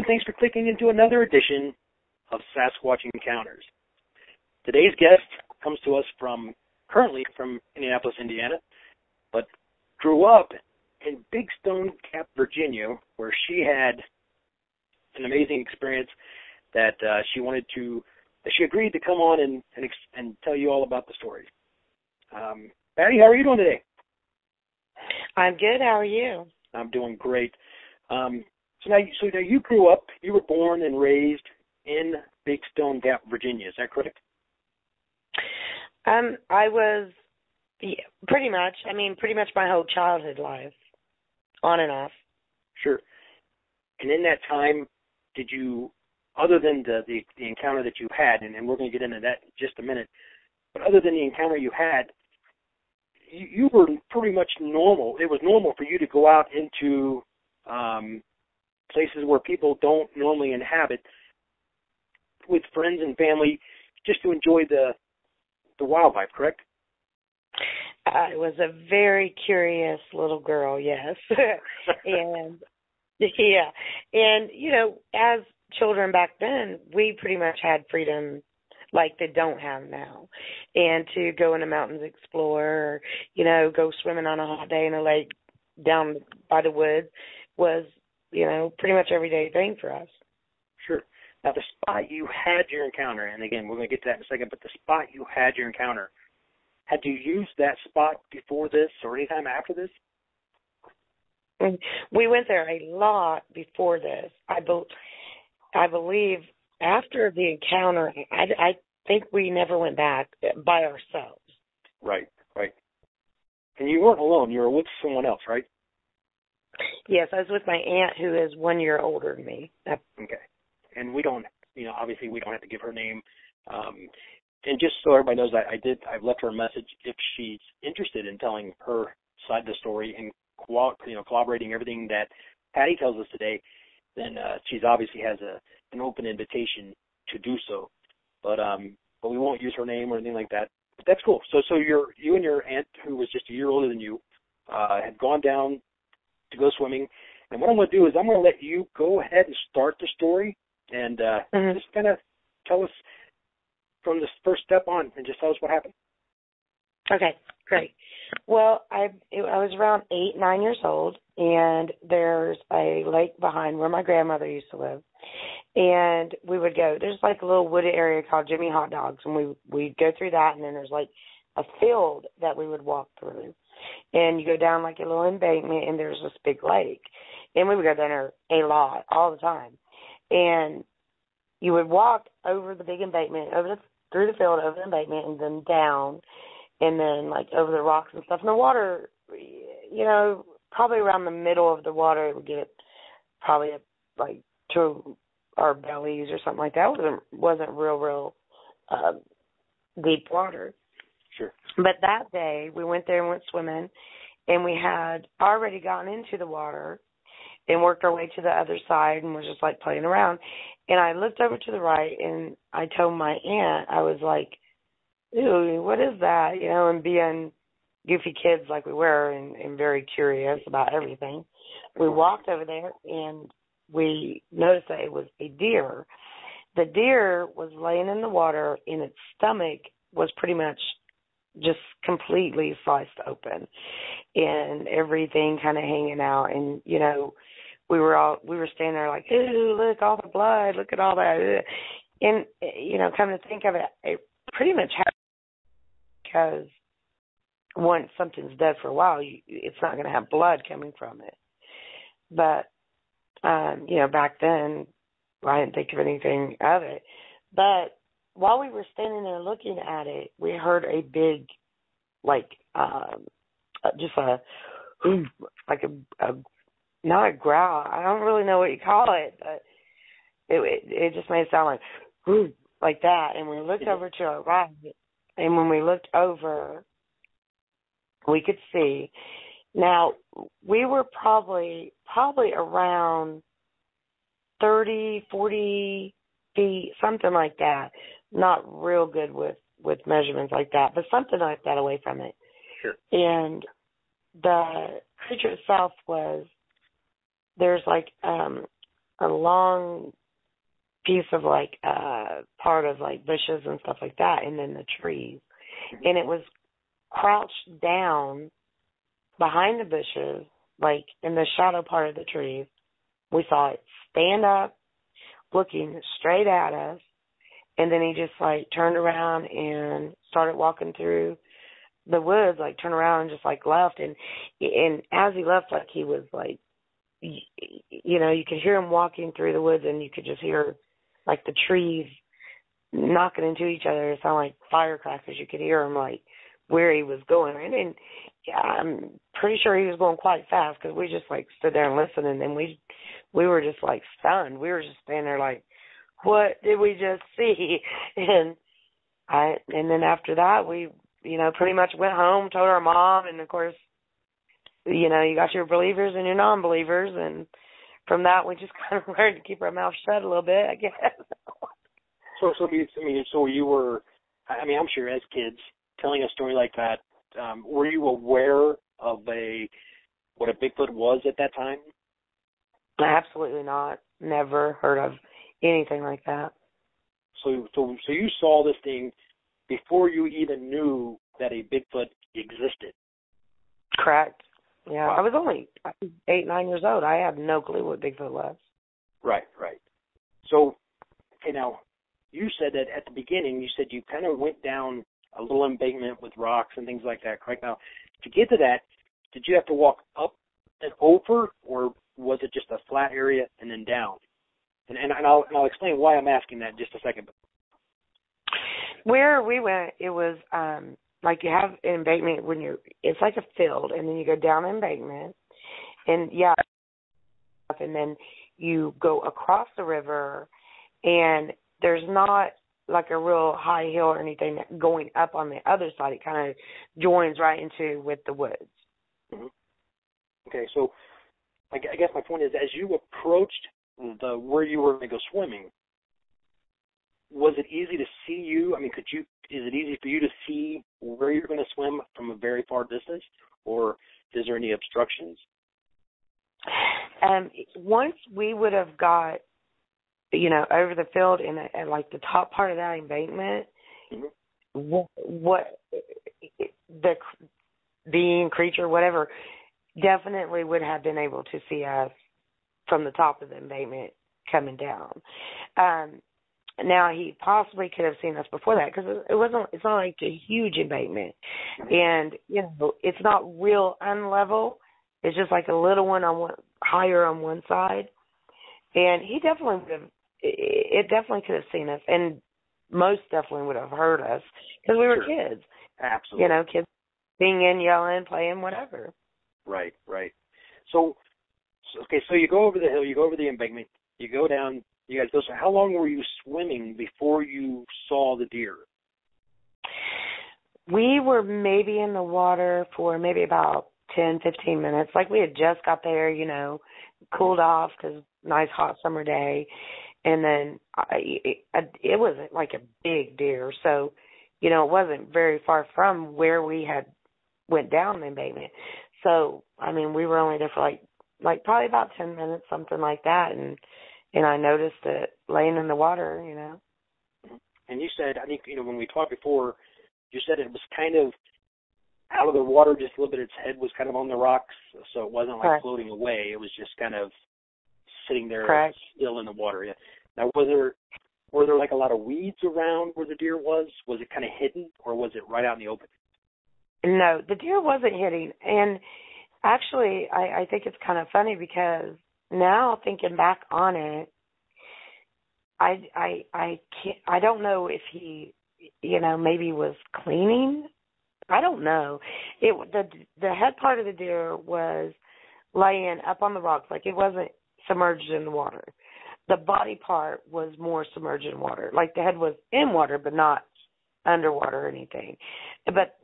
thanks for clicking into another edition of Sasquatch Encounters. Today's guest comes to us currently from Indianapolis, Indiana, but grew up in Big Stone Gap, Virginia, where she had an amazing experience that she agreed to come on and tell you all about the story. Patty, how are you doing today? I'm good. How are you? I'm doing great. So now you grew up, you were born and raised in Big Stone Gap, Virginia. Is that correct? I was pretty much my whole childhood life, on and off. Sure. And in that time, did you, other than the encounter that you had, and we're going to get into that in just a minute, but other than the encounter you had, you were pretty much normal. It was normal for you to go out into places where people don't normally inhabit with friends and family just to enjoy the wildlife, correct? I was a very curious little girl, yes. And as children back then, we pretty much had freedom like they don't have now. And to go in the mountains, explore, or, go swimming on a hot day in a lake down by the woods was, pretty much everyday thing for us. Sure. Now, the spot you had your encounter, and again, we're going to get to that in a second, but the spot you had your encounter, had you used that spot before this or any time after this? We went there a lot before this. I believe after the encounter, I think we never went back by ourselves. Right. And you weren't alone. You were with someone else, right? Yes, I was with my aunt who is 1 year older than me. Okay. And we don't, obviously we don't have to give her name. And just so everybody knows, I've left her a message if she's interested in telling her side of the story and corroborating everything that Patty tells us today, then she's obviously has an open invitation to do so. But we won't use her name or anything like that. But that's cool. So you and your aunt, who was just a year older than you, had gone down to go swimming. And what I'm going to do is I'm going to let you go ahead and start the story and just kind of tell us from this first step on and just tell us what happened. Okay, great. Well, I was around 8, 9 years old, and there's a lake behind where my grandmother used to live. And we would go, there's like a little wooded area called Jimmy Hot Dogs, and we'd go through that, and then there's like a field that we would walk through. And you go down like a little embankment, and there's this big lake. And we would go down there a lot, all the time. And you would walk over the big embankment, through the field, over the embankment, and then down, and then like over the rocks and stuff. And the water, probably around the middle of the water, it would get probably like to our bellies or something like that. It wasn't real deep water. Sure. But that day, we went there and went swimming, and we had already gotten into the water and worked our way to the other side and was just like playing around. And I looked over to the right, and I told my aunt, I was like, ew, what is that? And being goofy kids like we were and very curious about everything, we walked over there, and we noticed that it was a deer. The deer was laying in the water, and its stomach was pretty much just completely sliced open, and everything kind of hanging out. And, we were standing there like, ooh, look, all the blood, look at all that. And, come to think of it, it pretty much happened because once something's dead for a while, it's not going to have blood coming from it. But, back then, I didn't think of anything of it. But while we were standing there looking at it, we heard a big, just a not a growl. I don't really know what you call it, but it just made it sound like that. And we looked over to our right, and when we looked over, we could see. Now, we were probably around 30, 40 feet, something like that. Not real good with measurements like that, but something like that away from it. Sure. And the creature itself there's like a long piece of like part of like bushes and stuff like that, and then the trees, and it was crouched down behind the bushes, like in the shadow part of the trees. We saw it stand up, looking straight at us, and then he just like turned around and started walking through the woods, like turned around and just like left. And as he left, like he was like, you know, you could hear him walking through the woods, and you could just hear like the trees knocking into each other. It sounded like firecrackers. You could hear him like where he was going. And yeah, I'm pretty sure he was going quite fast, because we just like stood there and listened, and then we were just like stunned. We were just standing there like, what did we just see? And then after that, we, you know, pretty much went home, told our mom, and of course, you know, you got your believers and your non-believers, and from that, we just kind of learned to keep our mouth shut a little bit, I guess. So you were, I mean, I'm sure as kids, telling a story like that, were you aware of what a Bigfoot was at that time? Absolutely not. Never heard of anything like that. So you saw this thing before you even knew that a Bigfoot existed? Correct. Yeah, Wow. I was only 8, 9 years old. I had no clue what Bigfoot was. Right. So, okay, now, you said that at the beginning, you said you kind of went down a little embankment with rocks and things like that, correct? Now, to get to that, did you have to walk up and over, or was it just a flat area and then down? And I'll explain why I'm asking that in just a second. Where we went, it was like you have an embankment it's like a field, and then you go down an embankment, and yeah, and then you go across the river, and there's not like a real high hill or anything going up on the other side. It kind of joins right into with the woods. Mm-hmm. Okay, so I guess my point is, as you approached where you were going to go swimming, was it easy to see you? I mean, is it easy for you to see where you're going to swim from a very far distance, or is there any obstructions? Once we would have got, you know, over the field and like the top part of that embankment, mm-hmm. what the being, creature, whatever, definitely would have been able to see us from the top of the embankment coming down. Now, he possibly could have seen us before that, because it's not like a huge embankment. And, you know, it's not real unlevel. It's just like a little one higher on one side. And he definitely it definitely could have seen us, and most definitely would have heard us, because we were kids. Absolutely. You know, kids singing, yelling, playing, whatever. Right. So you go over the hill, you go over the embankment, you go down. You guys go. So how long were you swimming before you saw the deer? We were maybe in the water for maybe about 10, 15 minutes. Like we had just got there, you know, cooled off because nice hot summer day. And then it wasn't like a big deer. So, you know, it wasn't very far from where we had went down the embankment. So, I mean, we were only there for like probably about 10 minutes, something like that. And I noticed it laying in the water, you know. And you said, I think, you know, when we talked before, you said it was kind of out of the water just a little bit. Its head was kind of on the rocks, so it wasn't like Correct. Floating away. It was just kind of sitting there Correct. still in the water. Yeah. Now, were there like a lot of weeds around where the deer was? Was it kind of hidden, or was it right out in the open? No, the deer wasn't hidden. And actually, I think it's kind of funny, because now thinking back on it, I don't know if he, you know, maybe was cleaning. I don't know. The head part of the deer was laying up on the rocks, like it wasn't submerged in the water. The body part was more submerged in water, like the head was in water, but not underwater or anything. But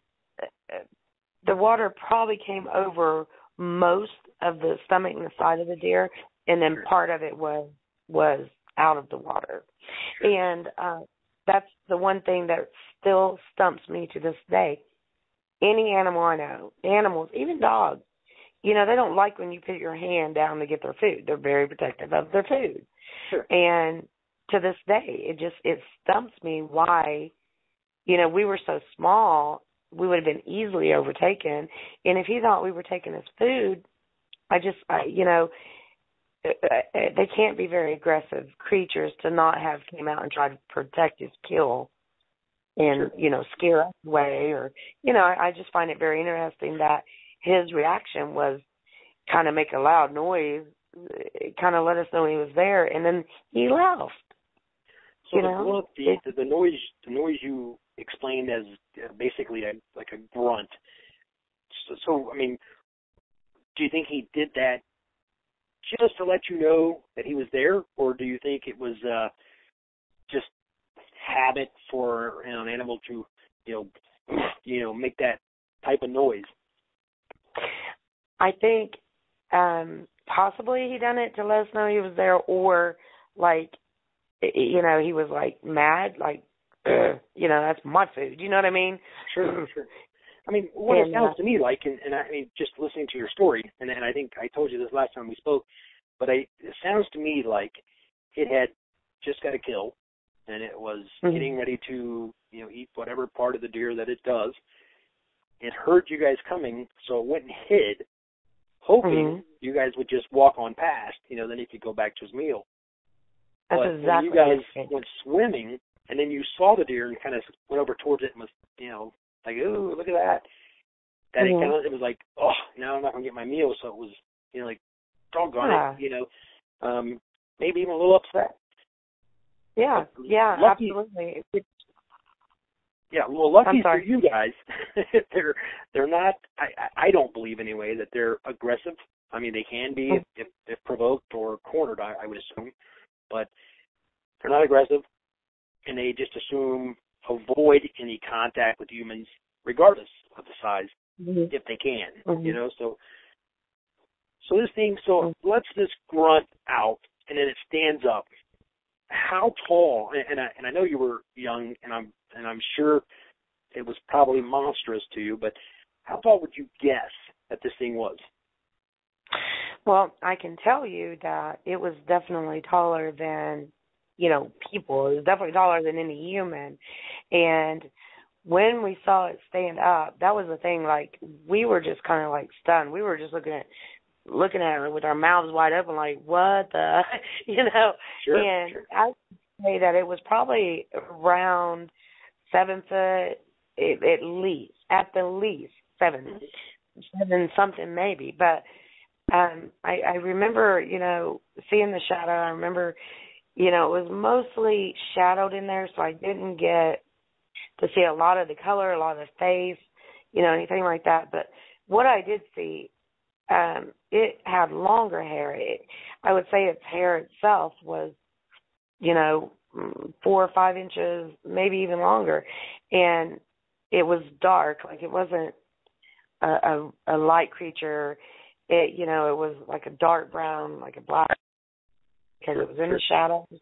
the water probably came over most of the stomach and the side of the deer, and then part of it was out of the water. And that's the one thing that still stumps me to this day. Any animal I know, animals, even dogs, they don't like when you put your hand down to get their food. They're very protective of their food. Sure. And to this day, it stumps me why, we were so small, we would have been easily overtaken. And if he thought we were taking his food, they can't be very aggressive creatures to not have came out and tried to protect his kill and, sure. Scare us away. Or, I just find it very interesting that his reaction was kind of make a loud noise, kind of let us know he was there, and then he left. So the noise you explained as basically like a grunt. So, I mean, do you think he did that just to let you know that he was there, or do you think it was just habit for an animal to, make that type of noise? I think possibly he done it to let us know he was there, or like, he was like mad, like, that's my food. You know what I mean? Sure. I mean, what it sounds to me like, and I mean, just listening to your story, and I think I told you this last time we spoke, but it sounds to me like it had just got a kill, and it was getting ready to, eat whatever part of the deer that it does. It heard you guys coming, so it went and hid, hoping you guys would just walk on past, then he could go back to his meal. That's but exactly when you guys went swimming, and then you saw the deer and kind of went over towards it and was, like, ooh, look at that. That it was like, oh, now I'm not going to get my meal. So it was, like, doggone it, maybe even a little upset. Yeah, lucky, absolutely. Yeah, well, lucky for you guys, they're not, I don't believe anyway that they're aggressive. I mean, they can be if provoked or cornered, I would assume. But they're not aggressive, and they just avoid any contact with humans, regardless of the size, if they can. So this thing. So lets this grunt out, and then it stands up. How tall? And I know you were young, and I'm sure it was probably monstrous to you. But how tall would you guess that this thing was? Well, I can tell you that it was definitely taller than, people. It was definitely taller than any human. And when we saw it stand up, that was the thing, like, we were just kind of like stunned. We were just looking at it with our mouths wide open, like, what the, Sure, and I would say that it was probably around 7 foot, at the least 7 something maybe. But I remember, seeing the shadow. I remember, it was mostly shadowed in there, so I didn't get to see a lot of the color, a lot of the face, anything like that. But what I did see, it had longer hair. I would say its hair itself was, 4 or 5 inches, maybe even longer. And it was dark. Like, it wasn't a light creature. It was like a dark brown, like a black, because it was in the shadows.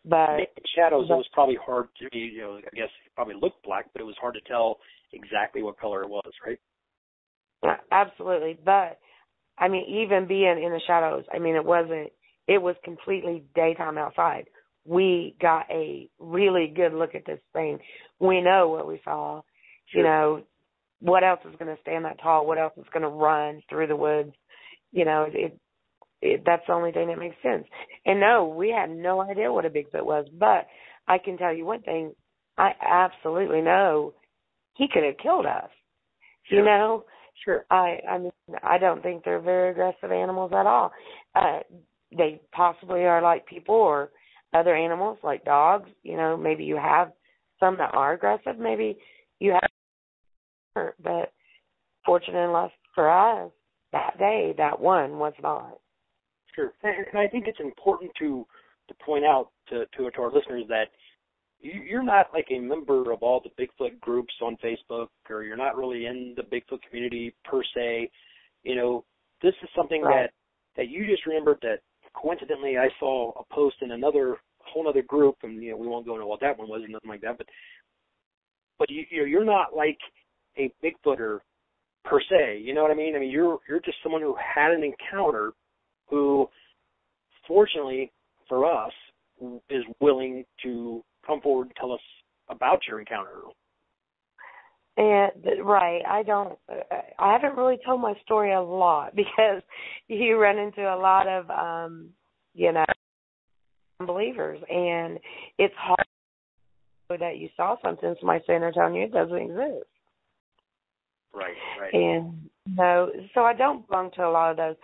But in shadows, it was probably hard to be, I guess it probably looked black, but it was hard to tell exactly what color it was, right? Absolutely. But, I mean, even being in the shadows, I mean, it was completely daytime outside. We got a really good look at this thing. We know what we saw. Sure. What else is going to stand that tall? What else is going to run through the woods? That's the only thing that makes sense. And no, we had no idea what a Bigfoot was. But I can tell you one thing. I absolutely know he could have killed us. Sure. Sure. I mean, I don't think they're very aggressive animals at all. They possibly are like people or other animals like dogs. Maybe you have some that are aggressive. Maybe you have, but fortunate enough for us, that day, that one was not. Sure. And I think it's important to point out to our listeners that you're not like a member of all the Bigfoot groups on Facebook, or you're not really in the Bigfoot community per se. This is something that you just remembered that coincidentally I saw a post in whole other group, and we won't go into what that one was and nothing like that, but you're not like a Bigfooter per se. You know what I mean? I mean, you're just someone who had an encounter, who, fortunately for us, is willing to come forward and tell us about your encounter. And right, I haven't really told my story a lot because you run into a lot of, unbelievers, and it's hard to know that you saw something. Somebody saying or telling you it doesn't exist. Right. And so I don't belong to a lot of those.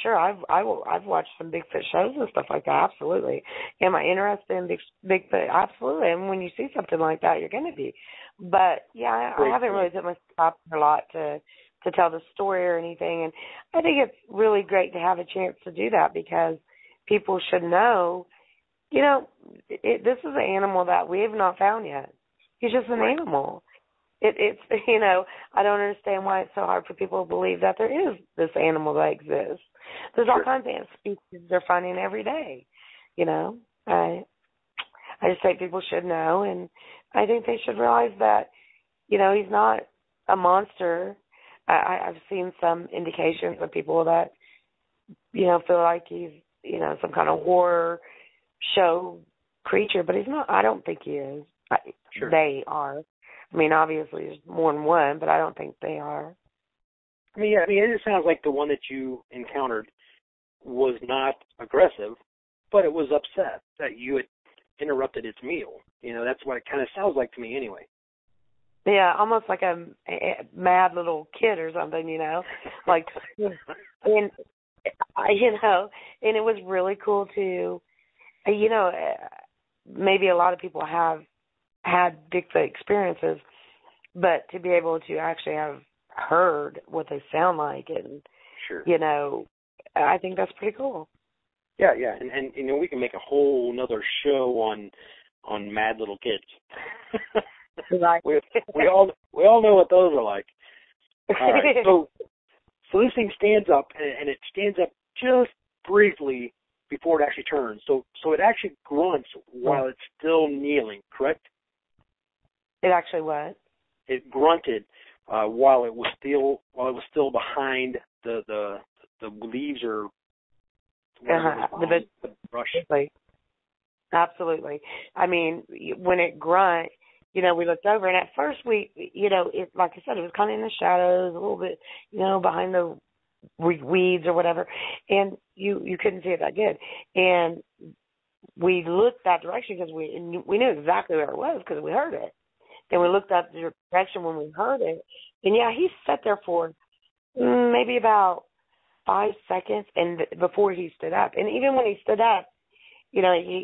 Sure, I've watched some Bigfoot shows and stuff like that. Absolutely. Am I interested in Bigfoot? Absolutely. And when you see something like that, you're going to be. But yeah, I haven't really put myself a lot to tell the story or anything. And I think it's really great to have a chance to do that because people should know. This is an animal that we have not found yet. He's just an animal. It's I don't understand why it's so hard for people to believe that there is this animal that exists. There's all kinds of species they're finding every day. I just think people should know, and I think they should realize that, he's not a monster. I've seen some indications of people that, feel like he's, some kind of horror show creature, but he's not. I don't think he is. They are. I mean, obviously there's more than one, but I don't think they are. It just sounds like the one that you encountered was not aggressive, but it was upset that you had interrupted its meal. That's what it kind of sounds like to me anyway. Yeah, almost like a mad little kid or something, like, and it was really cool to, maybe a lot of people have had Bigfoot experiences, but to be able to actually have heard what they sound like, and I think that's pretty cool. Yeah, and we can make a whole another show on mad little kids. Right. we all know what those are like. All right, so this thing stands up, and it stands up just briefly before it actually turns. So it actually grunts while it's still kneeling, correct? It actually what? It grunted while it was still behind the leaves or the brush. Absolutely. I mean, when it grunt, we looked over, and at first it, like I said, it was kind of in the shadows, a little bit, behind the weeds or whatever, and you couldn't see it that good. And we looked that direction because we knew exactly where it was because we heard it. And we looked up the direction when we heard it. And, he sat there for maybe about 5 seconds and before he stood up. And even when he stood up, he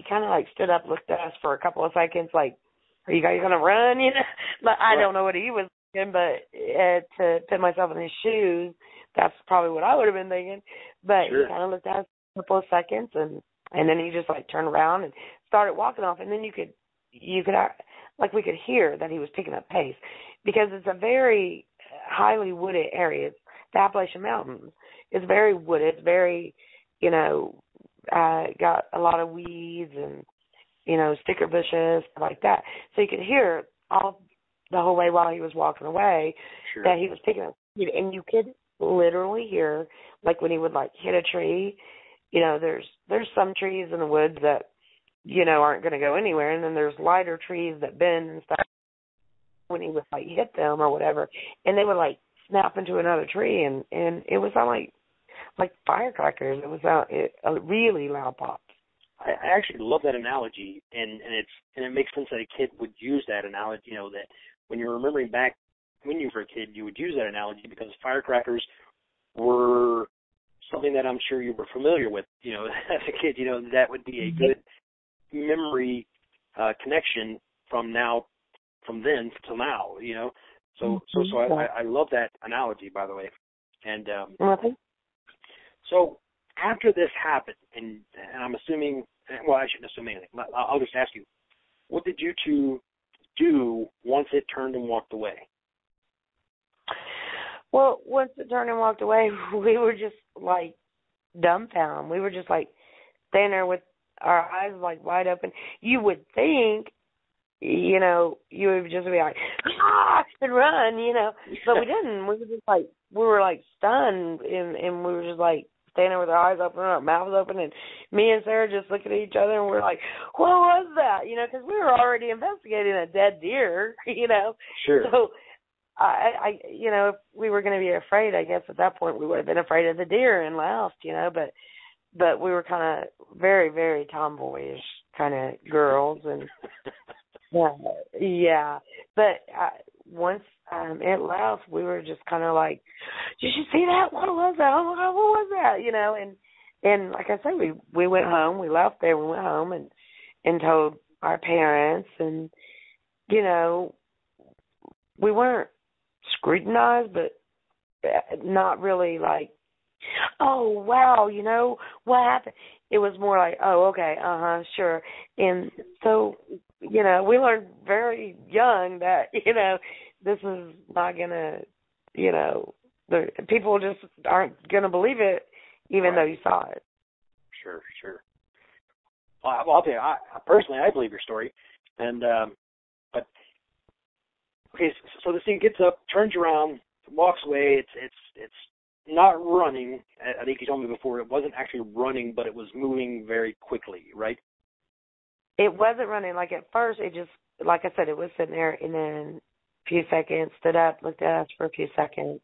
kind of stood up, looked at us for a couple of seconds like, are you guys going to run? But I don't know what he was thinking, but to put myself in his shoes, that's probably what I would have been thinking. But he kind of looked at us for a couple of seconds, and then he just turned around and started walking off. And then you could we could hear that he was picking up pace because it's a very highly wooded area. It's the Appalachian Mountains. It's very wooded. It's very, got a lot of weeds and, sticker bushes, stuff like that. So you could hear the whole way while he was walking away that he was picking up speed. And you could literally hear, when he would, hit a tree, there's some trees in the woods that, aren't going to go anywhere. And then there's lighter trees that bend and stuff when he would hit them or whatever. And they would snap into another tree. And it was sound like firecrackers. It was a really loud pop. I actually love that analogy. And it makes sense that a kid would use that analogy, that when you're remembering back when you were a kid, you would use that analogy because firecrackers were something that I'm sure you were familiar with, as a kid, that would be a good memory connection from then till now, So I love that analogy, by the way. And so after this happened, and I'm assuming, well, I shouldn't assume anything. I'll just ask you, what did you two do once it turned and walked away? Well, once it turned and walked away, we were just dumbfounded. We were just standing there with our eyes wide open. You would think you know, you would just be like, ah, and run, you know. But we didn't. We were just like, we were like stunned, and we were just like standing with our eyes open and our mouths open, and me and Sarah just looking at each other, and we're like, what was that? You know, because we were already investigating a dead deer, you know. Sure. So, I you know, if we were going to be afraid, I guess at that point we would have been afraid of the deer and left, you know. But we were kind of very, very tomboyish kind of girls, and yeah. But once it left, we were just kind of like, did you see that? What was that? Oh my God, what was that? You know, and like I said, we went home. We left there. We went home and told our parents, and you know, we weren't scrutinized, but not really like, oh wow, you know what happened. It was more like, oh okay, sure. And so, you know, we learned very young that, you know, this is not gonna, you know, the people just aren't gonna believe it, even though you saw it. Sure. Well, I'll tell you, I personally believe your story, and but okay, so the thing gets up, turns around, walks away. It's not running. I think you told me before it wasn't actually running, but it was moving very quickly, right? It wasn't running. Like at first, it just, like I said, it was sitting there, and then a few seconds, stood up, looked at us for a few seconds,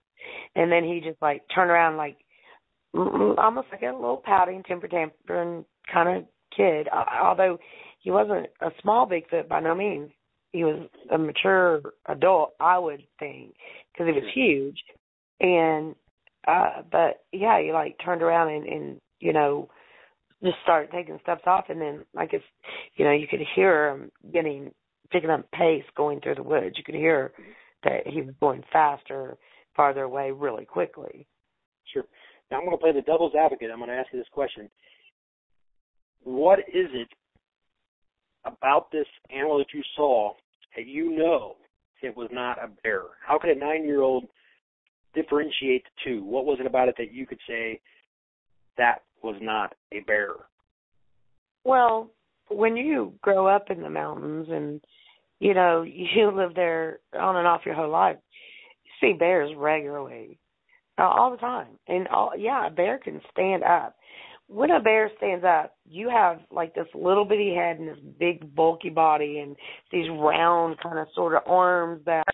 and then he just like turned around, like almost like a little pouting, temper tantrum kind of kid. Although he wasn't a small Bigfoot by no means, he was a mature adult, I would think, because he was huge. And but yeah, he like turned around and you know, just started taking steps off, and then like it's, you know, you could hear him picking up pace going through the woods. You could hear that he was going faster, farther away, really quickly. Sure. Now I'm going to play the devil's advocate. I'm going to ask you this question: what is it about this animal that you saw that you know it was not a bear? How could a 9-year-old differentiate the two? What was it about it that you could say that was not a bear? Well, when you grow up in the mountains and, you know, you live there on and off your whole life, you see bears regularly, all the time. And, a bear can stand up. When a bear stands up, you have like this little bitty head and this big bulky body and these round kind of sort of arms that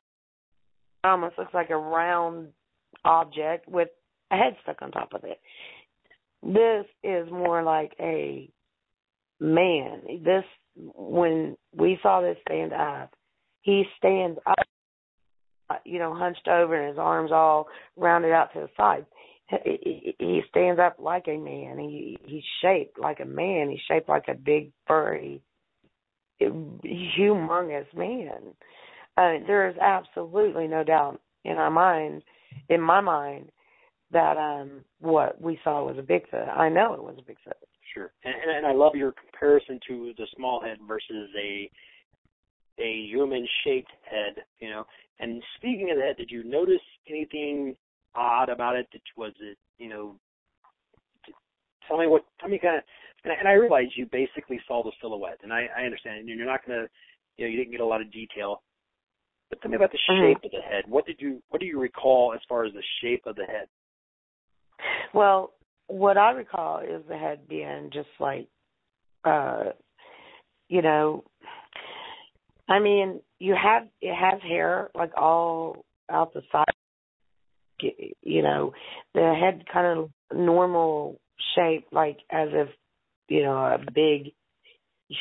almost looks like a round object with a head stuck on top of it. This is more like a man. When we saw this stand up, he stands up, you know, hunched over and his arms all rounded out to the side. He stands up like a man. He's shaped like a man. He's shaped like a big, furry, humongous man. There is absolutely no doubt in my mind, that what we saw was a Bigfoot. I know it was a Bigfoot. Sure. And I love your comparison to the small head versus a human-shaped head, you know. And speaking of that, did you notice anything odd about it? Was it, you know, tell me kind of, and I realize you basically saw the silhouette, and I understand, and you're not going to, you know, you didn't get a lot of detail. But tell me about the shape of the head. What do you recall as far as the shape of the head? Well, what I recall is the head being just like, you know, I mean, it has hair like all out the side. You know, the head kind of normal shape, like as if, you know, a big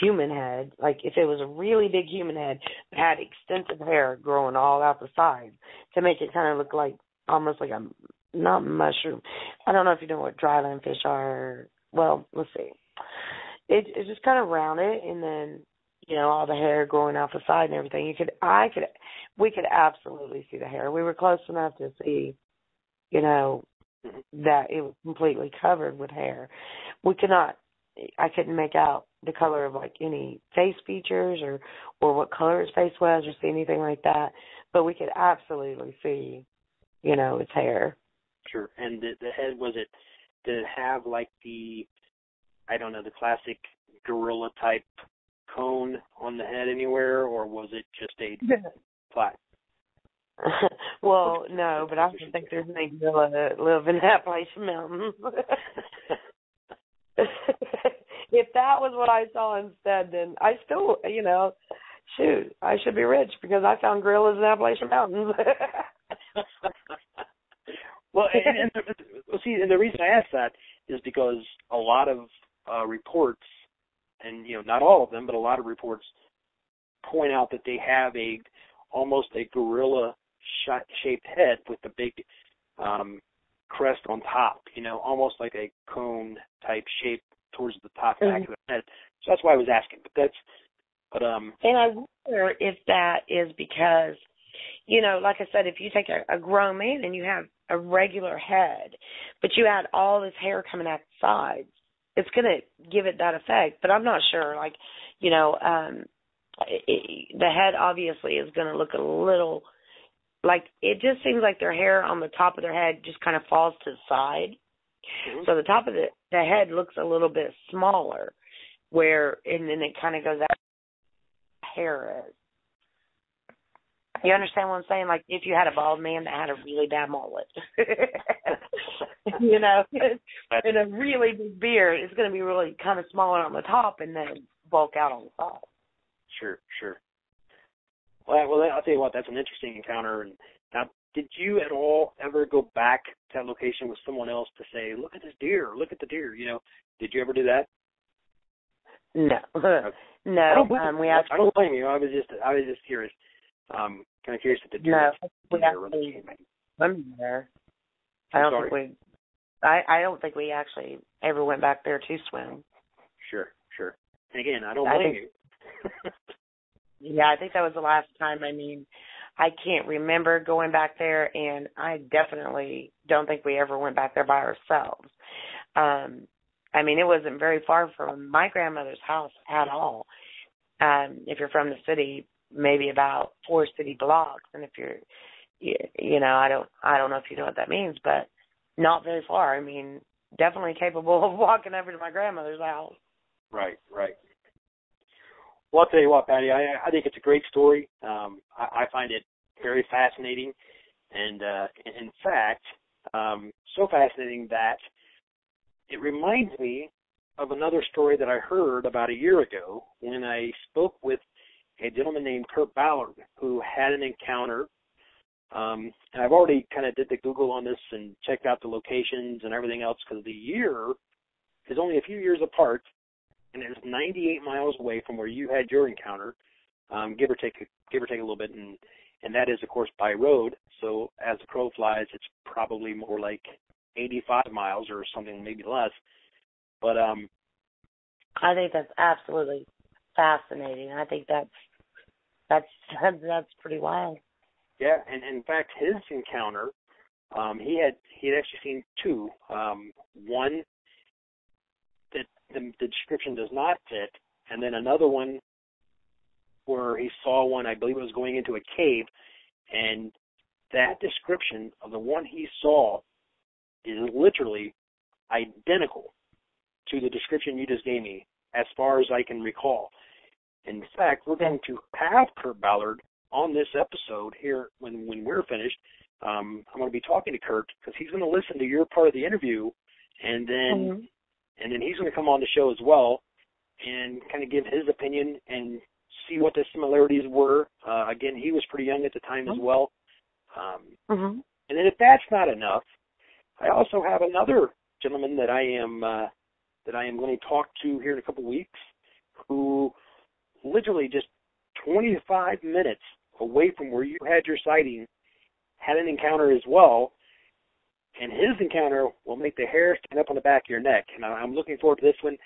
human head. Like if it was a really big human head, it had extensive hair growing all out the sides to make it kind of look like almost like a, not mushroom. I don't know if you know what dryland fish are. Well, let's see. It's just kind of rounded, and then, you know, all the hair growing out the side and everything. We could absolutely see the hair. We were close enough to see, you know, that it was completely covered with hair. I couldn't make out the color of like any face features or what color his face was or see anything like that. But we could absolutely see, you know, its hair. Sure. And the head, did it have like the, I don't know, the classic gorilla type cone on the head anywhere, or was it just a flat? Well, no, but I don't think there's any gorilla that live in Appalachian Mountains. If that was what I saw instead, then I still, shoot, I should be rich because I found gorillas in Appalachian Mountains. Well, and the reason I asked that is because a lot of reports, and not all of them, but a lot of reports point out that they have almost a gorilla-shaped head with the big crest on top. Almost like a cone-type shape towards the top back of the head. So that's why I was asking. And I wonder if that is because, like I said, if you take a grown man and you have a regular head, but you add all this hair coming out the sides, it's going to give it that effect. But I'm not sure. The head obviously is going to look a little like, it just seems like their hair on the top of their head just kind of falls to the side. Mm-hmm. So the top of the head looks a little bit smaller, and then it kind of goes out where the hair is. You understand what I'm saying? Like if you had a bald man that had a really bad mullet, and a really big beard, it's going to be really kind of smaller on the top and then bulk out on the side. Sure. Well, I'll tell you what, that's an interesting encounter. And now, did you at all ever go back to that location with someone else to say, look at this deer, look at the deer? Did you ever do that? No. No. I don't blame you. I was just curious. Kind of curious at the deer. No, we actually swim there. I don't think we actually ever went back there to swim. Sure. And again, I don't blame you. Yeah, I think that was the last time. I mean, I can't remember going back there, and I definitely don't think we ever went back there by ourselves. I mean, it wasn't very far from my grandmother's house at all. If you're from the city, maybe about 4 city blocks, and if you're, I don't know if you know what that means, but not very far. I mean, definitely capable of walking over to my grandmother's house. Right. Well, I'll tell you what, Patty, I think it's a great story. I find it very fascinating, and in fact, so fascinating that it reminds me of another story that I heard about a year ago when I spoke with a gentleman named Curt Ballard who had an encounter. And I've already kind of did the Google on this and checked out the locations and everything else because the year is only a few years apart, and it's 98 miles away from where you had your encounter, give or take a little bit, and that is, of course, by road. So as the crow flies, it's probably more like 85 miles or something, maybe less. But I think that's absolutely fascinating. I think that's pretty wild. Yeah, and in fact, his encounter, he had actually seen two. One that the description does not fit, and then another one where he saw one, I believe it was going into a cave, and that description of the one he saw is literally identical to the description you just gave me, as far as I can recall. In fact, we're going to have Curt Ballard on this episode here when we're finished. I'm going to be talking to Curt because he's going to listen to your part of the interview, and then he's going to come on the show as well and kind of give his opinion and see what the similarities were. Again, he was pretty young at the time as well. And then if that's not enough, I also have another gentleman that I am going to talk to here in a couple of weeks, who literally just 25 minutes away from where you had your sighting had an encounter as well, and his encounter will make the hair stand up on the back of your neck. And I'm looking forward to this one.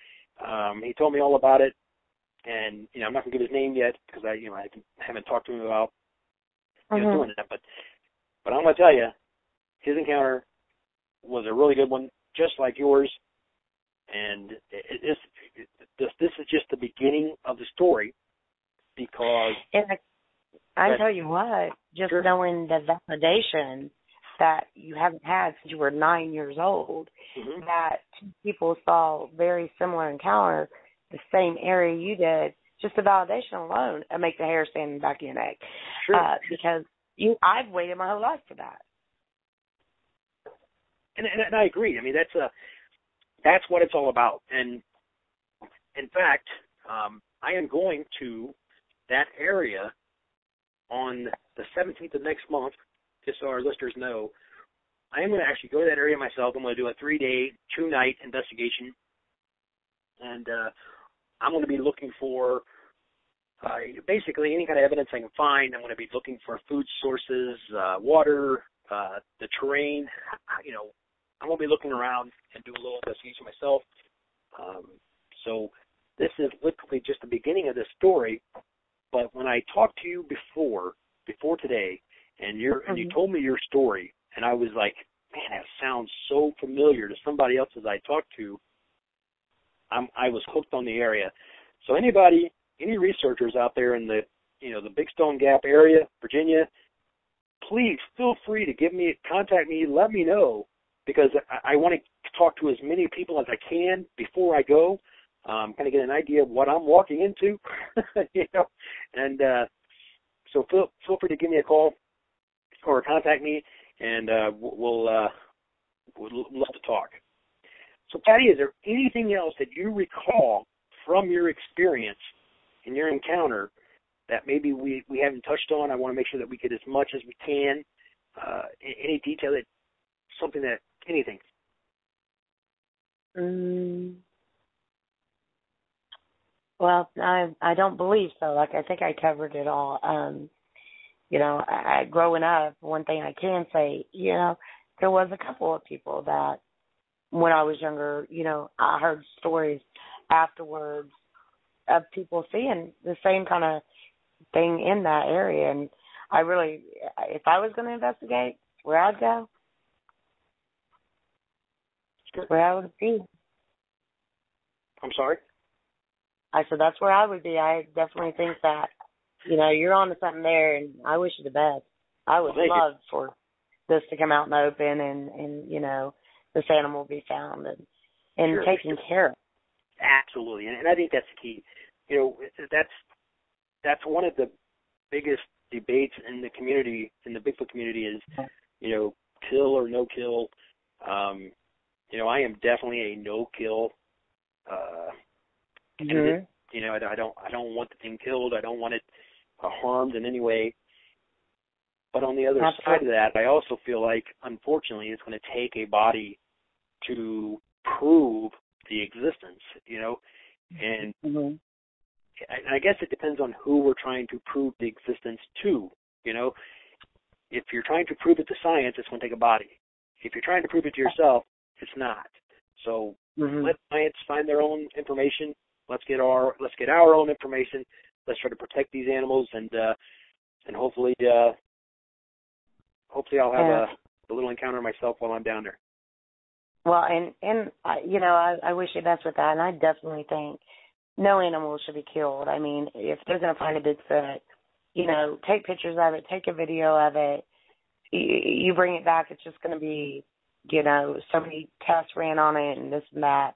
He told me all about it, and I'm not going to give his name yet because I haven't talked to him about doing that. But I'm going to tell you, his encounter was a really good one, just like yours. And this is just the beginning of the story, because... And I tell you what, just knowing the validation that you haven't had since you were 9 years old, that two people saw very similar encounters, the same area you did, just the validation alone will make the hair stand in the back of your neck. Sure. Because I've waited my whole life for that. And I agree. I mean, that's what it's all about. And in fact, I am going to that area on the 17th of next month, just so our listeners know. I am going to actually go to that area myself. I'm going to do a 3-day, 2-night investigation. And I'm going to be looking for basically any kind of evidence I can find. I'm going to be looking for food sources, water, the terrain. I'm going to be looking around and do a little investigation myself. So this is literally just the beginning of this story. But when I talked to you before today, and you told me your story, and I was like, man, that sounds so familiar to somebody else as I talked to. I was hooked on the area. So any researchers out there in the Big Stone Gap area, Virginia, please feel free to contact me, let me know, because I want to talk to as many people as I can before I go, kind of get an idea of what I'm walking into, and so feel free to give me a call or contact me, and we'll love to talk. So, Patty, is there anything else that you recall from your experience in your encounter that maybe we haven't touched on? I want to make sure that we get as much as we can. Any detail, anything. Well, I don't believe so. Like, I think I covered it all. Growing up, one thing I can say, there was a couple of people that when I was younger, I heard stories afterwards of people seeing the same kind of thing in that area. And I really, if I was going to investigate, where I'd go, where I would be. I'm sorry? I said, that's where I would be. I definitely think that, you're on to something there, and I wish you the best. I would love for this to come out in the open and this animal be found and taken care of. Absolutely. And I think that's the key. That's one of the biggest debates in the community, in the Bigfoot community is, kill or no kill. I am definitely a no kill candidate. I don't want the thing killed. I don't want it harmed in any way. But on the other side of that, I also feel like, unfortunately, it's going to take a body to prove the existence, and I guess it depends on who we're trying to prove the existence to, If you're trying to prove it to science, it's going to take a body. If you're trying to prove it to yourself, it's not. So let science find their own information. Let's get our own information. Let's try to protect these animals, and hopefully I'll have a little encounter myself while I'm down there. Well, and I wish you best with that, and I definitely think no animal should be killed. I mean, if they're going to find a Bigfoot, take pictures of it, take a video of it. You bring it back, it's just going to be, so many tests ran on it and this and that.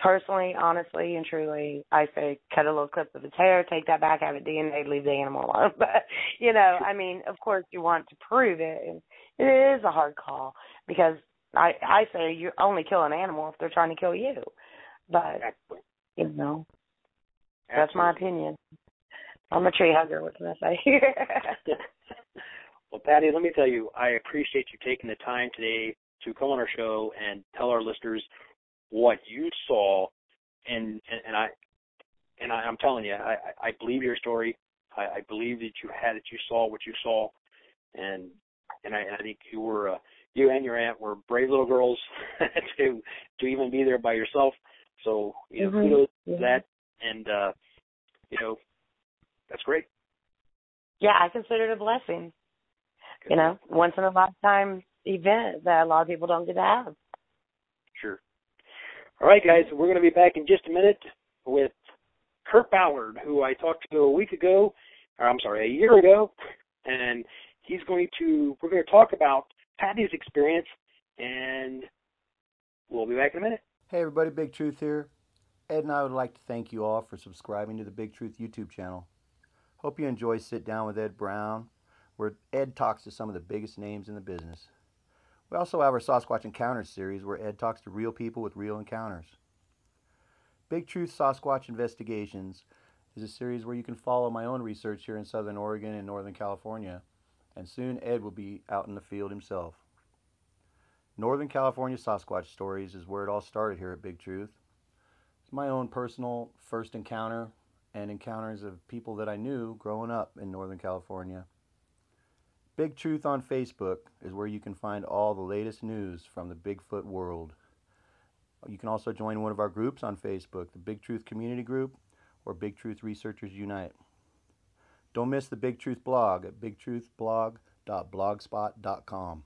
Personally, honestly, and truly, I say cut a little clip of its hair, take that back, have it DNA, leave the animal alone. But, I mean, of course you want to prove it. And it is a hard call because I say you only kill an animal if they're trying to kill you. But, that's my opinion. I'm a tree hugger. What can I say? Well, Patty, let me tell you, I appreciate you taking the time today to come on our show and tell our listeners what you saw, and I'm telling you, I believe your story. I believe that you saw what you saw, and I think you and your aunt were brave little girls to even be there by yourself. So kudos to that, and that's great. Yeah, I consider it a blessing. Once in a lifetime event that a lot of people don't get to have. Sure. All right, guys, we're going to be back in just a minute with Curt Ballard, who I talked to a year ago, and we're going to talk about Patty's experience, and we'll be back in a minute. Hey, everybody, Bigtruth here. Ed and I would like to thank you all for subscribing to the Bigtruth YouTube channel. Hope you enjoy Sit Down with Ed Brown, where Ed talks to some of the biggest names in the business. We also have our Sasquatch Encounters series, where Ed talks to real people with real encounters. Bigtruth Sasquatch Investigations is a series where you can follow my own research here in Southern Oregon and Northern California, and soon Ed will be out in the field himself. Northern California Sasquatch Stories is where it all started here at Bigtruth. It's my own personal first encounter and encounters of people that I knew growing up in Northern California. Bigtruth on Facebook is where you can find all the latest news from the Bigfoot world. You can also join one of our groups on Facebook, the Bigtruth Community Group or Bigtruth Researchers Unite. Don't miss the Bigtruth blog at bigtruthblog.blogspot.com.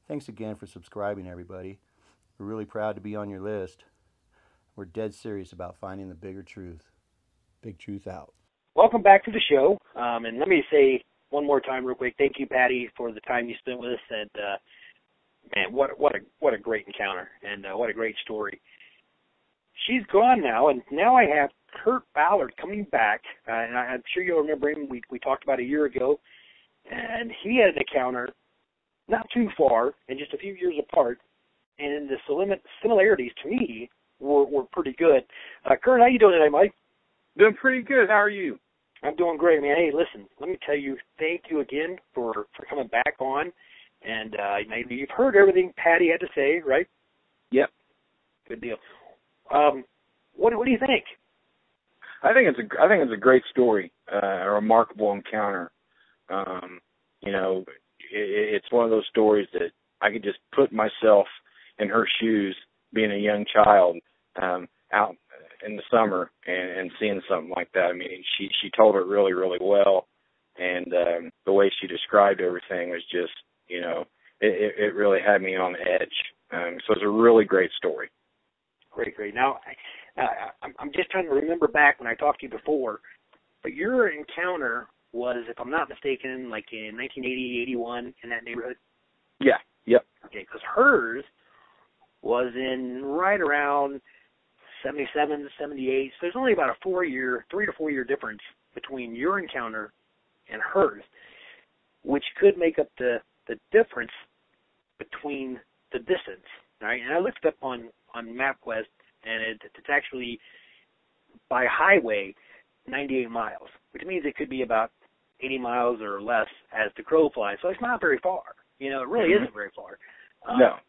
Thanks again for subscribing, everybody. We're really proud to be on your list. We're dead serious about finding the bigger truth. Bigtruth out. Welcome back to the show. And let me say one more time real quick, thank you, Patty, for the time you spent with us. And, man, what a great encounter and what a great story. She's gone now, and now I have Curt Ballard coming back. And I'm sure you'll remember him. We talked about a year ago. And he had an encounter not too far and just a few years apart. And the similarities to me were pretty good. Curt, how you doing today, Mike? Doing pretty good. How are you? I'm doing great, man. Hey, listen, let me tell you, thank you again for coming back on. And maybe you've heard everything Patty had to say, right? Yep. Good deal. What do you think? I think it's a great story, a remarkable encounter. It's one of those stories that I could just put myself in her shoes, being a young child, out in the summer and seeing something like that. I mean, she told it really, really well, and the way she described everything was just, it really had me on edge. So it's a really great story. Great. Now, I'm just trying to remember back when I talked to you before, but your encounter was, if I'm not mistaken, like in 1980, 81, in that neighborhood? Yeah, yep. Okay, because hers was in right around 77 to 78, so there's only about a 3 to 4 year difference between your encounter and hers, which could make up the difference between the distance, right? And I looked up on MapQuest, and it's actually by highway 98 miles, which means it could be about 80 miles or less as the crow flies. So it's not very far. It really isn't very far. No.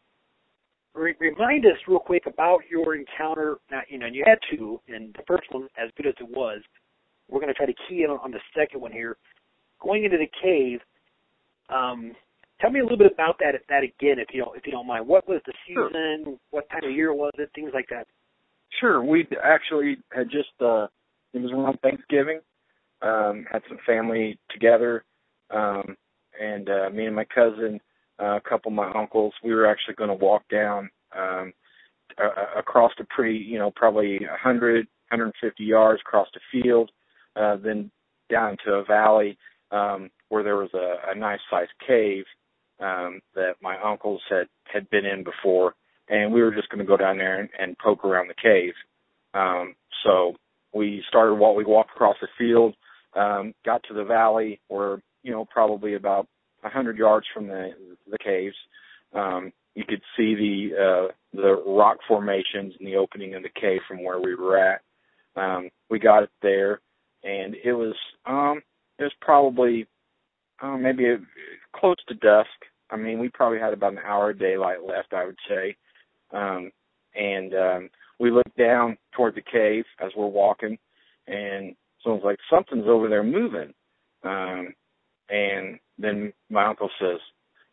Remind us real quick about your encounter. Now, and you had two, and the first one, as good as it was, we're going to try to key in on the second one here. Going into the cave, tell me a little bit about that again, if you don't mind. What was the season? Sure. What time of year was it? Things like that. Sure. We actually had just, it was around Thanksgiving, had some family together, and me and my cousin, a couple of my uncles, we were actually going to walk down across a pretty, probably 100, 150 yards across the field, then down to a valley where there was a nice-sized cave that my uncles had been in before, and we were just going to go down there and poke around the cave. So we walked across the field, got to the valley where, probably about 100 yards from the caves. You could see the rock formations and the opening of the cave from where we were at. We got there, and it was probably maybe close to dusk. I mean, we probably had about an hour of daylight left, I would say. And we looked down toward the cave as we're walking, and so it was like, something's over there moving. And then my uncle says,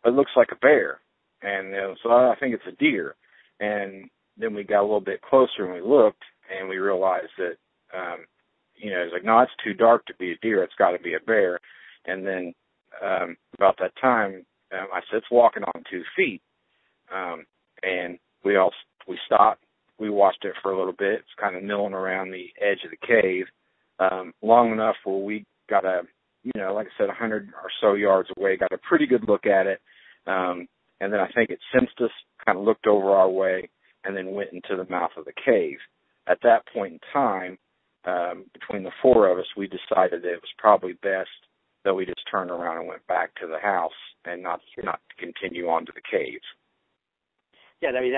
it looks like a bear. And so I think it's a deer. And then we got a little bit closer and we looked, and we realized that, it's like, no, it's too dark to be a deer. It's got to be a bear. And then about that time, I said, it's walking on 2 feet. And we stopped. We watched it for a little bit. It's kind of milling around the edge of the cave long enough where we got like I said, 100 or so yards away, got a pretty good look at it. And then I think it sensed us, kind of looked over our way, and then went into the mouth of the cave. at that point in time, between the four of us, we decided that it was probably best that we just turned around and went back to the house and not continue on to the caves. Yeah, I mean,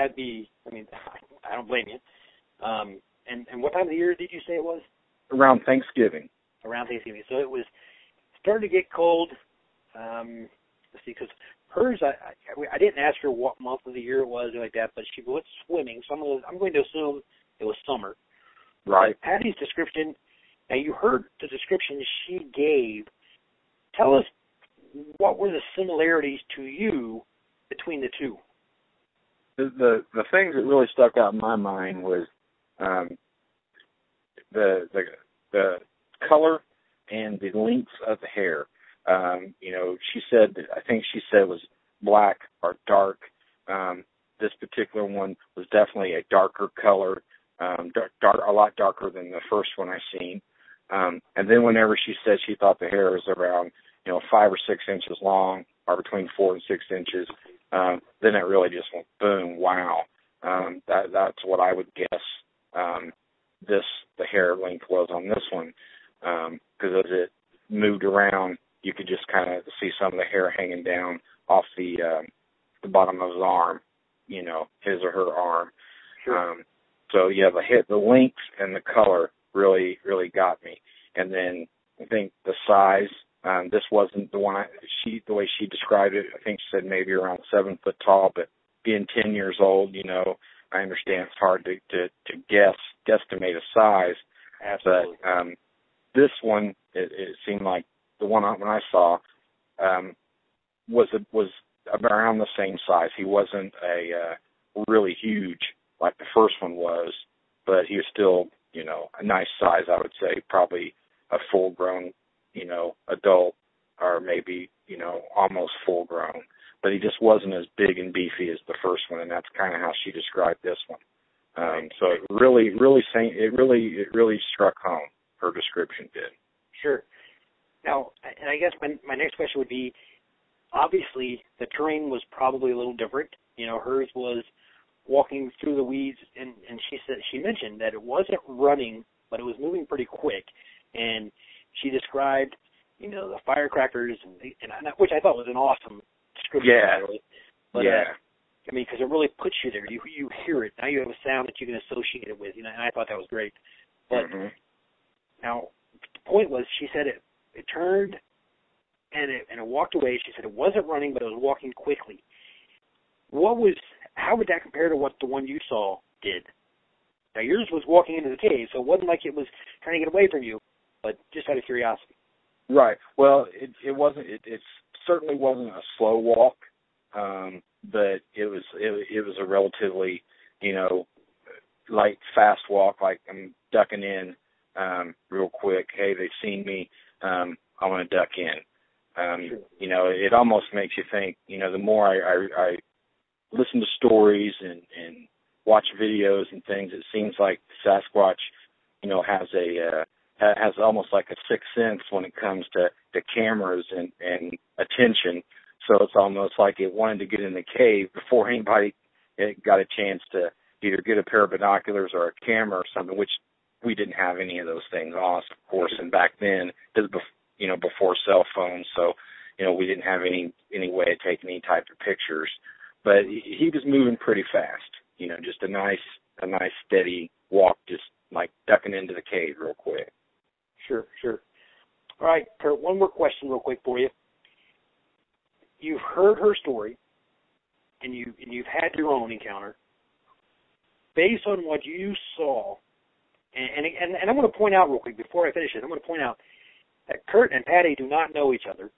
I don't blame you. And what time of the year did you say it was? Around Thanksgiving. Around Thanksgiving. So it was starting to get cold. Let's see, because hers, I didn't ask her what month of the year it was or like that, but she went swimming, so I'm going to assume it was summer. Right. But Patty's description, now you heard the description she gave. Tell us what were the similarities to you between the two? The things that really stuck out in my mind was the color and the length of the hair. I think she said it was black or dark. This particular one was definitely a darker color, a lot darker than the first one I seen. And then whenever she said she thought the hair was around, 5 or 6 inches long, or between 4 and 6 inches, then it really just went boom, wow. That's what I would guess the hair length was on this one, because as it moved around, you could just kind of see some of the hair hanging down off the bottom of his arm, his or her arm. Sure. So yeah, the length and the color really, really got me. And then I think the size. This wasn't the one the way she described it. I think she said maybe around 7 foot tall, but being 10 years old, I understand it's hard to guesstimate a size. Absolutely. But this one, it seemed like the one when I saw was around the same size. He wasn't a really huge like the first one was, but he was still, a nice size. I would say probably a full-grown, adult, or maybe, almost full-grown. But he just wasn't as big and beefy as the first one, and that's kind of how she described this one. So it really struck home. Her description did. Sure. Now, and I guess my next question would be, obviously the terrain was probably a little different. Hers was walking through the weeds, and she mentioned that it wasn't running, but it was moving pretty quick, and she described, the firecrackers, and which I thought was an awesome description. Yeah. Really. But, yeah. Because it really puts you there. You hear it. Now you have a sound that you can associate it with. And I thought that was great. But now the point was, she said it turned and it walked away. She said it wasn't running, but it was walking quickly. How would that compare to what the one you saw did? Now yours was walking into the cave, so it wasn't like it was trying to get away from you, but just out of curiosity. Right. Well, it wasn't. It certainly wasn't a slow walk, but it was a relatively, light, fast walk. Like I'm ducking in real quick. Hey, they've seen me. I want to duck in. Sure. It almost makes you think. The more I listen to stories and watch videos and things, it seems like Sasquatch, has almost like a sixth sense when it comes to cameras and attention. So it's almost like it wanted to get in the cave before anybody got a chance to either get a pair of binoculars or a camera or something, which we didn't have any of those things on us, of course. And back then, it was before cell phones, so we didn't have any way of taking any type of pictures. But he was moving pretty fast. Just a nice steady walk, just like ducking into the cave real quick. Sure. All right, Curt, one more question real quick for you. You've heard her story, and you've had your own encounter. Based on what you saw, and I'm going to point out real quick before I finish this, I'm going to point out that Curt and Patty do not know each other.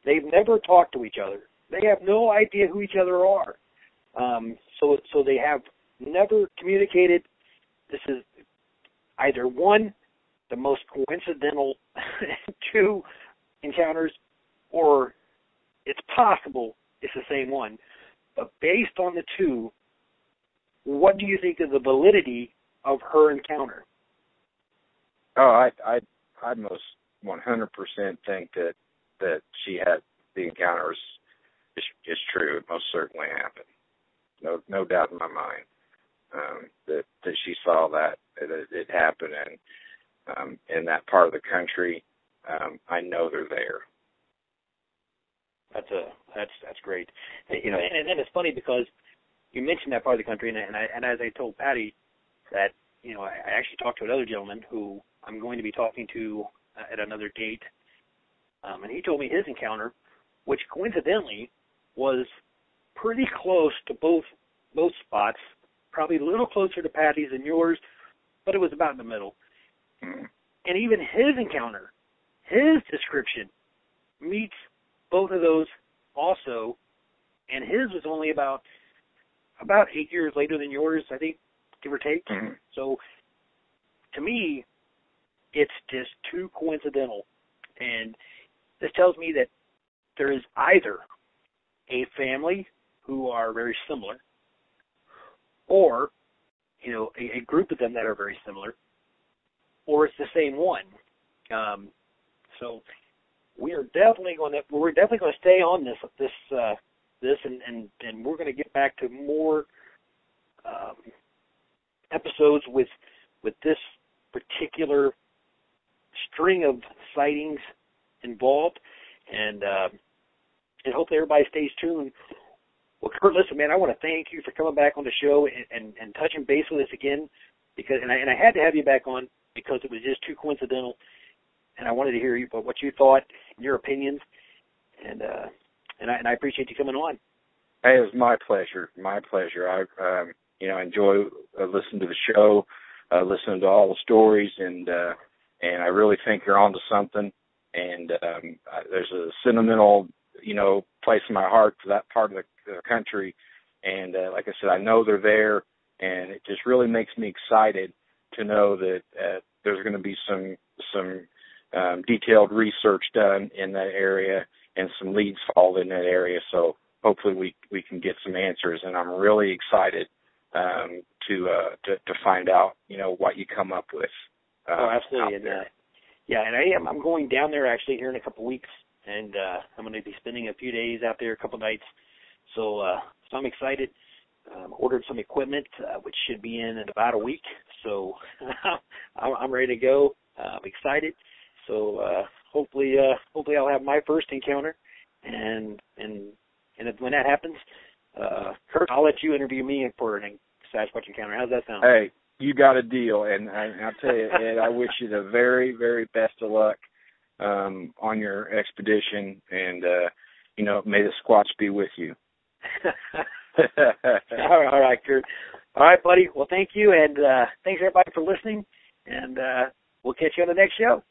They've never talked to each other. They have no idea who each other are. So they have never communicated. This is either one, the most coincidental two encounters, or it's possible it's the same one. But based on the two, what do you think of the validity of her encounter? Oh, I most 100% think that she had the encounters is true. It most certainly happened. No doubt in my mind. that she saw that it happened, and in that part of the country, I know they're there. That's great. You know, and it's funny because you mentioned that part of the country, and as I told Patty, that, you know, I actually talked to another gentleman who I'm going to be talking to at another date, and he told me his encounter, which coincidentally was pretty close to both spots, probably a little closer to Patty's than yours, but it was about in the middle. Mm-hmm. And even his encounter, his description meets both of those also, and his was only about 8 years later than yours, I think, give or take. Mm-hmm. So to me, it's just too coincidental. And this tells me that there is either a family who are very similar, or, you know, a group of them that are very similar, or it's the same one. So we're definitely going to stay on this, and we're going to get back to more episodes with this particular string of sightings involved, and hopefully everybody stays tuned. Well, Curt, listen, man, I want to thank you for coming back on the show and touching base with us again, because I had to have you back on because it was just too coincidental, and I wanted to hear what you thought, your opinions, and I appreciate you coming on. Hey, it was my pleasure. My pleasure. I enjoy listening to the show, listening to all the stories, and I really think you're onto something. And there's a sentimental, place in my heart for that part of the country. And like I said, I know they're there, and it just really makes me excited to know that there's going to be some detailed research done in that area and some leads followed in that area. So hopefully we can get some answers, and I'm really excited to find out, what you come up with. Absolutely. And I'm going down there actually here in a couple of weeks, and I'm going to be spending a few days out there, a couple of nights. So I'm excited. Ordered some equipment, which should be in about a week. So I'm ready to go. I'm excited. So hopefully I'll have my first encounter, and when that happens, Curt, I'll let you interview me for a Sasquatch Encounter. How's that sound? Hey, you got a deal, and I'll tell you, Ed, I wish you the very, very best of luck on your expedition, and may the Squatch be with you. All right, Curt. All right, buddy. Well, thank you, and thanks everybody for listening, and we'll catch you on the next show.